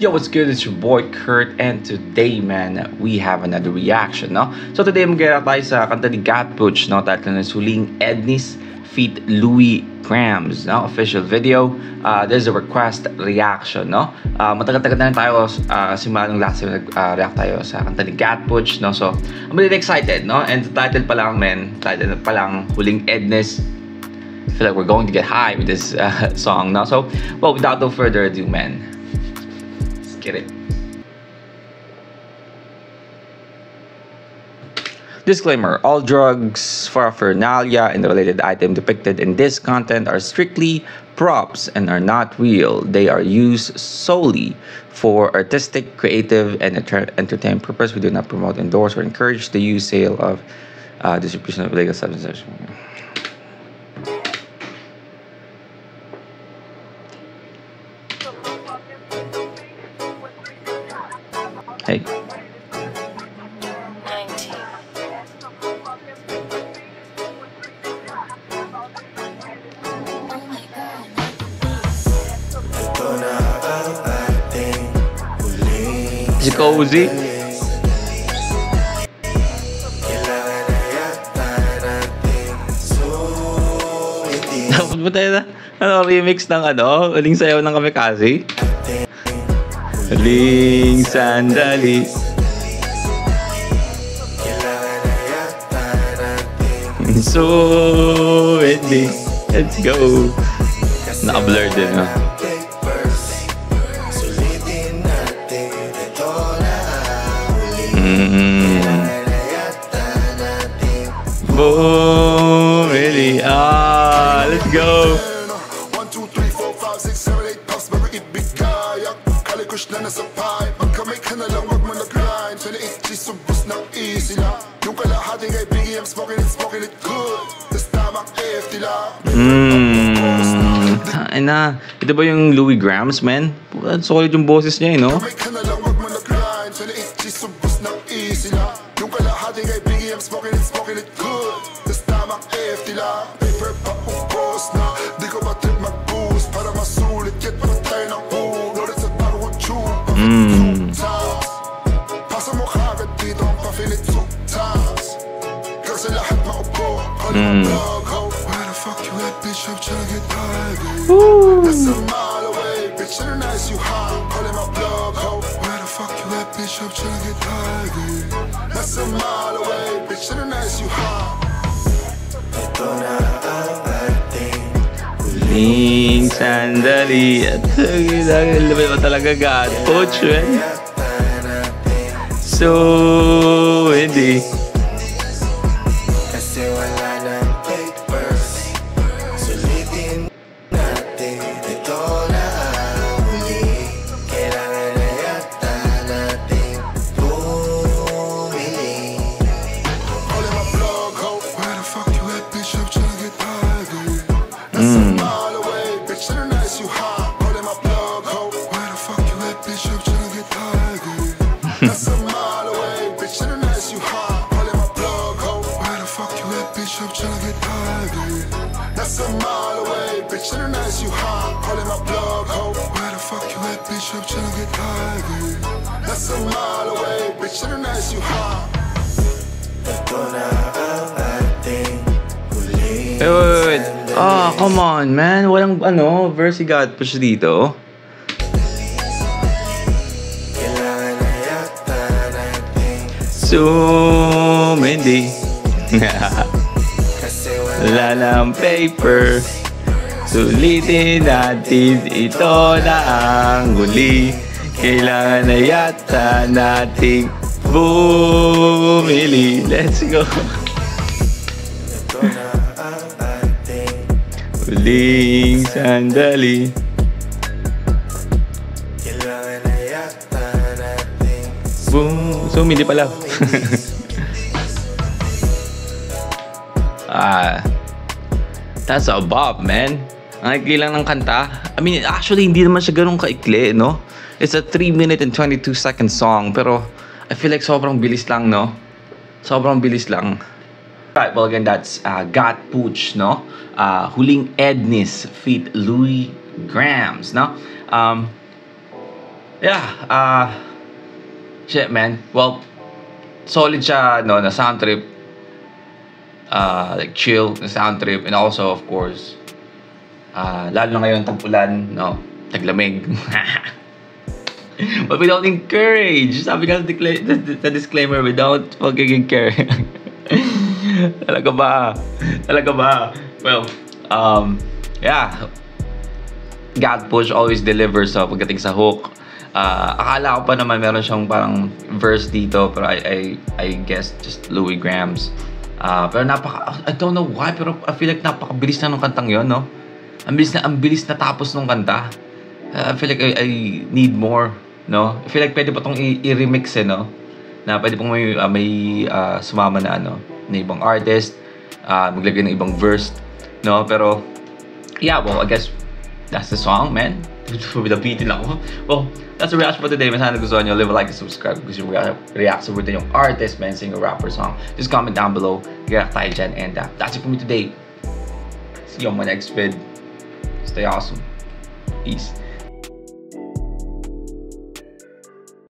Yo, what's good? It's your boy Kurt, and today, man, we have another reaction, no? So today, mag-react tayo sa kanta ni Gat Butch, no? Title na Huling Ednis feat. Louie Grams, no? Official video. There's a request reaction, no? Matagal-tagal na rin tayo simula nung last time nag-react tayo sa kanta ni Gat Butch, no? So, I'm really excited, no? And the title pa lang, man, title pa lang, Huling Ednis. I feel like we're going to get high with this song, no? So, well, without no further ado, man, let's get it. Disclaimer: all drugs, paraphernalia, and the related item depicted in this content are strictly props and are not real. They are used solely for artistic, creative, and entertainment purpose. We do not promote, endorse, or encourage the use, sale of, distribution of illegal substances. Hey. Si Cozy. Dapat ba tayo na remix ng Huling Sayaw ng Kamikaze? Huling sandali. So ending. Let's go. Naka-blur din, no? Really? Let's go. 1, 2, 3, 4, 5, 6, 7, 8 puffs, very big kayak. Kalikush na nasa pipe. Magkamay ka na lang, wag mo nag-grind. 28 G's, subos ng easy lang. Yung kalahati kay Biggie, I'm smoking it good. This time ang AFT lang. Ito ba yung Louie Grams, man? Solid yung boses niya, no? Kamay ka na lang, wag mo nag-grind. 28 G's, subos ng easy lang. Yung kalahati kay Biggie, I'm smoking it good. This time ang AFT lang. Paper pa ubos na. Di ko ba trip mag-boost para masulit. Get patay ng ulo. Let's not battle with you. Pasa mo kagad dito ang pa-filit times. Kasi lahat maupo. Calling my blog, ho. Where the fuck you at, bitch? I'm tryna get high, babe. That's a mile away, bitch. And nice you high. Calling my blog, ho. Where the fuck you at, bitch? I'm tryna get high, babe. That's a mile away, bitch. And nice you high. Ito na ang ating Huling sandali. At labi mo talaga Gat Butch, man. So hindi. Kasi wala ng papers. Sulitin natin. Ito na ang huli. Kailangan na yata natin bumili. Calling my blog, ho. Where the fuck you at, bitch? I'm tryna get high, babe. That's a mile away, bitch. And nice you high. Calling my blog, ho. Where the fuck you at, bitch? I'm tryna get high, babe. That's a mile away, bitch. And nice you high. Calling my blog, ho. Where the fuck you at, bitch? I'm tryna get high, babe. That's a mile away, bitch. And nice you high. Calling my blog, ho. Where the fuck you at, bitch? I'm tryna get high, babe. That's a mile away, bitch. And nice you high. Ito na ang ating huling Wait. Come on, man. Walang verse si Gat Butch dito. kailangan na yata natin. So hindi. Kasi Wala ng paper. Sulitin natin. Ito na ang huli. Kailangan na yata nating bumili. Let's go. ito na ang ating Huling sandali. kailangan na yata natin. Boom. So hindi pala. That's a bop, man. Ang ikli lang ng kanta. I mean, actually, hindi naman siya ganun kaikli, no? It's a 3-minute and 22-second song, pero I feel like sobrang bilis lang, no? Sobrang bilis lang. Right, well again, that's Gat Butch, no? Huling Ednis feat. Louie Grams, no? Yeah, shit, man. Well, solid siya, no, na sound trip. Like chill na sound trip, and also of course, lalo na ngayon tag-ulan, no, taglamig. But we don't encourage. Sabi nga sa disclaimer, we don't fucking encourage. Talaga ba? Talaga ba? Well, yeah. God Push always delivers pagdating sa hook. Akala ko pa naman meron siyang parang verse dito, pero I guess just Louis Grams. Pero I don't know why, pero I feel like napakabilis na nung kantang yon, no? Ang bilis na tapos nung kanta. I feel like I need more, no? I feel like pwede pa tong i-remix, no? Na pwede pong may sumama na na ibang artist, maglagay ng ibang verse, no? Pero yeah, well, I guess that's the song, man. Nabitin lang ako. Well, that's the reaction for today. Sana gusto nyo, leave a like and subscribe because you react sa yung artist, man, singer, rapper, song. Just comment down below. React tayo dyan. And that's it for me today. See you on my next vid. Stay awesome. Peace.